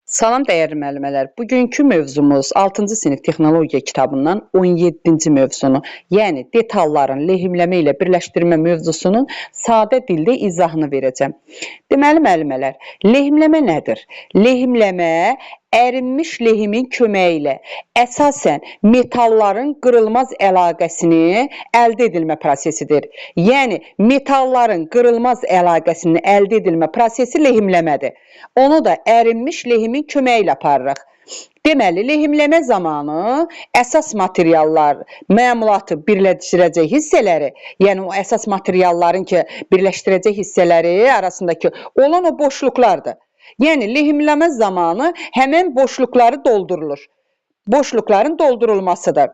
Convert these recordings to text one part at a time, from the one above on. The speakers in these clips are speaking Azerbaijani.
Salam dəyərli müəllimələr. Bugünkü mövzumuz 6-cı sinif texnologiya kitabından 17-ci mövzunu, yəni detalların lehimləmə ilə birləşdirmə mövzusunun sadə dildə izahını verəcəm. Deməli müəllimələr, lehimləmə nədir? Lehimləmə ərinmiş lehimin köməyi ilə əsasən metalların qırılmaz əlaqəsini əldə edilmə prosesidir. Yəni metalların qırılmaz əlaqəsinin əldə edilmə prosesi lehimləmədir. Onu da ərinmiş lehimin köməyi ilə aparırıq. Deməli, lehimləmə zamanı əsas materiallar, məmulatı birləşdirəcək hissələri, yəni o əsas materialların ki, birləşdirəcək hissələri arasındakı olan o boşluqlardır. Yəni, lehimləmə zamanı həmən boşluqları doldurulur. Boşluqların doldurulmasıdır.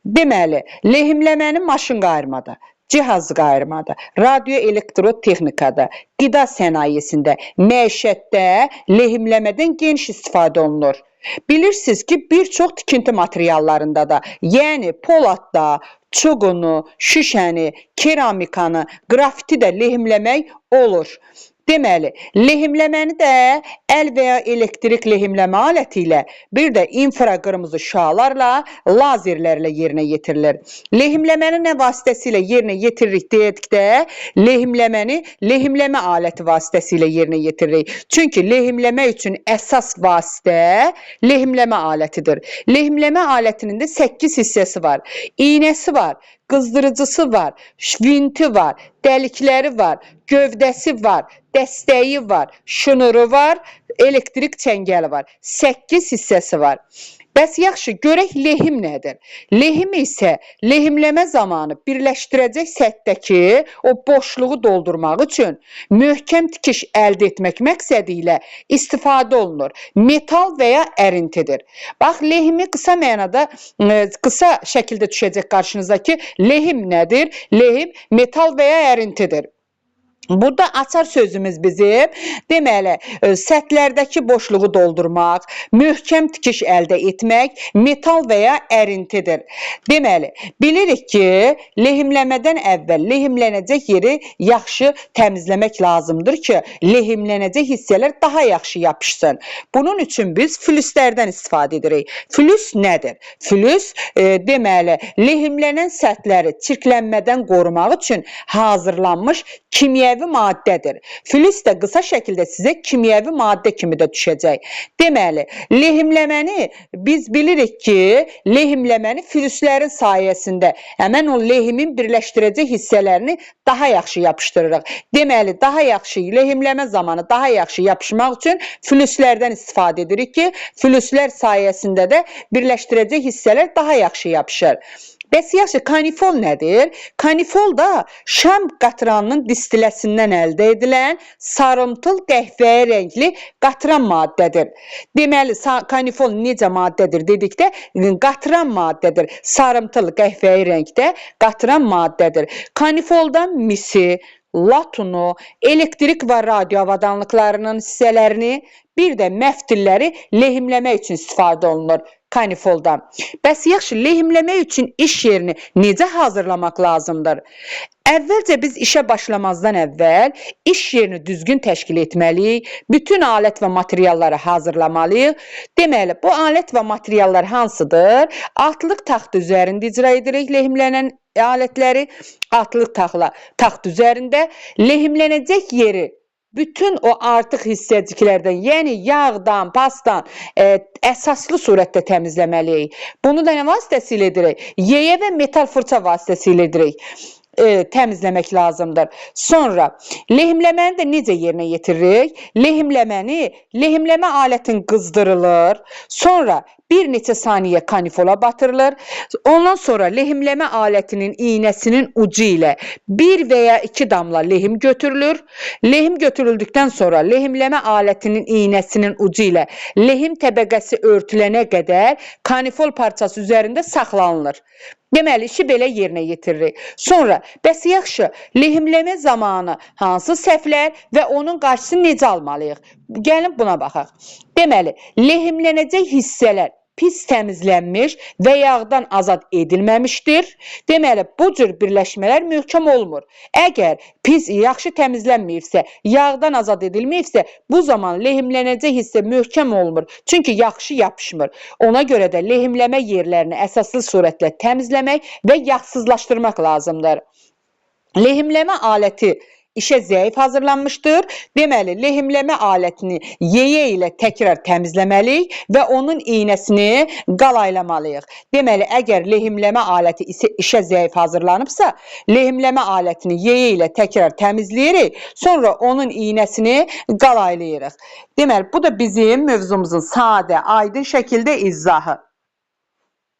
Deməli, lehimləmənin maşın qayırmada, cihaz qayırmada, radioelektrotexnikada, qida sənayesində, məişətdə lehimləmədən geniş istifadə olunur. Bilirsiniz ki, bir çox tikinti materiallarında da, yəni poladda, çuqunu, şüşəni, keramikanı, qrafiti də lehimləmək olur. Deməli, lehimləməni də əl və ya elektrik lehimləmə aləti ilə, bir də infraqırmızı şüalarla, lazerlərlə yerinə yetirilir. Lehimləməni nə vasitəsilə yerinə yetiririk dedikdə, lehimləməni lehimləmə aləti vasitəsilə yerinə yetiririk. Çünki lehimləmə üçün əsas vasitə lehimləmə alətidir. Lehimləmə alətinin də 8 hissəsi var. İynəsi var, qızdırıcısı var, vinti var, dəlikləri var, gövdəsi var, dəstəyi var, şnuru var, elektrik çəngəli var. 8 hissəsi var. Bəs yaxşı, görək lehim nədir? Lehim isə lehimləmə zamanı birləşdirəcək səthdəki o boşluğu doldurmaq üçün möhkəm tikiş əldə etmək məqsədi ilə istifadə olunur. Metal və ya ərintidir. Bax, lehimi qısa mənada, qısa şəkildə düşəcək qarşınıza ki, lehim nədir? Lehim metal və ya ərintidir. Burada açar sözümüz bizim, deməli, səthlərdəki boşluğu doldurmaq, möhkəm tikiş əldə etmək, metal və ya ərintidir. Deməli, bilirik ki, lehimləmədən əvvəl lehimlənəcək yeri yaxşı təmizləmək lazımdır ki, lehimlənəcək hissələr daha yaxşı yapışsın. Bunun üçün biz flüslərdən istifadə edirik. Flüs nədir? Flüs, deməli, lehimlənən səthləri çirklənmədən qorumaq üçün hazırlanmış kimyəvi maddədir. Flüs də qısa şəkildə sizə kimyəvi maddə kimi də düşəcək. Deməli, lehimləməni biz bilirik ki, lehimləməni flüslərin sayəsində həmən o lehimin birləşdirəcək hissələrini daha yaxşı yapışdırırıq. Deməli, daha yaxşı lehimləmə zamanı daha yaxşı yapışmaq üçün flüslərdən istifadə edirik ki, flüslər sayəsində də birləşdirəcək hissələr daha yaxşı yapışır. Bəs yaxşı, kanifol nədir? Kanifol da şam qatranının distiləsindən əldə edilən sarımtıl qəhvəyi rəngli qatran maddədir. Deməli, kanifol necə maddədir dedikdə, qatran maddədir. Sarımtıl qəhvəyi rəngdə qatran maddədir. Kanifoldan misi, latunu, elektrik və radio avadanlıqlarının hissələrini, bir də məftilləri lehimləmək üçün istifadə olunur kanifoldan. Bəs yaxşı, lehimləmək üçün iş yerini necə hazırlamaq lazımdır? Əvvəlcə biz işə başlamazdan əvvəl iş yerini düzgün təşkil etməliyik, bütün alət və materialları hazırlamalıyıq. Deməli, bu alət və materiallar hansıdır? Atlıq taxtı üzərində icra edirik lehimlənən alətləri, atlıq taxt üzərində lehimlənəcək yeri bütün o artıq hissəciklərdən, yəni yağdan, pastan əsaslı surətdə təmizləməliyik. Bunu da nə vasitəsilə edirik? Yeyə və metal fırça vasitəsilə edirik. Təmizləmək lazımdır. Sonra, lehimləməni də necə yerinə yetiririk? Lehimləmə alətin qızdırılır, sonra bir neçə saniyə kanifola batırılır. Ondan sonra lehimləmə alətinin iynəsinin ucu ilə 1 və ya 2 damla lehim götürülür. Lehim götürüldükdən sonra lehimləmə alətinin iynəsinin ucu ilə lehim təbəqəsi örtülənə qədər kanifol parçası üzərində saxlanılır. Deməli, işi belə yerinə yetiririk. Sonra, bəs yaxşı, lehimləmə zamanı hansı səhvlər və onun qarşısını necə almalıyıq? Gəlin buna baxaq. Deməli, lehimlənəcək hissələr pis təmizlənmiş və yağdan azad edilməmişdir. Deməli, bu cür birləşmələr möhkəm olmur. Əgər pis yaxşı təmizlənməyibsə, yağdan azad edilməyibsə, bu zaman lehimlənəcək hissə möhkəm olmur. Çünki yaxşı yapışmır. Ona görə də lehimləmə yerlərini əsaslı surətlə təmizləmək və yağsızlaşdırmaq lazımdır. Lehimləmə aləti işə zəif hazırlanmışdır. Deməli, lehimləmə alətini yeyə ilə təkrar təmizləməliyik və onun iynəsini qalaylamalıyıq. Deməli, əgər lehimləmə aləti işə zəif hazırlanıbsa, lehimləmə alətini yeyə ilə təkrar təmizləyirik, sonra onun iynəsini qalaylayırıq. Deməli, bu da bizim mövzumuzun sadə, aydın şəkildə izahı.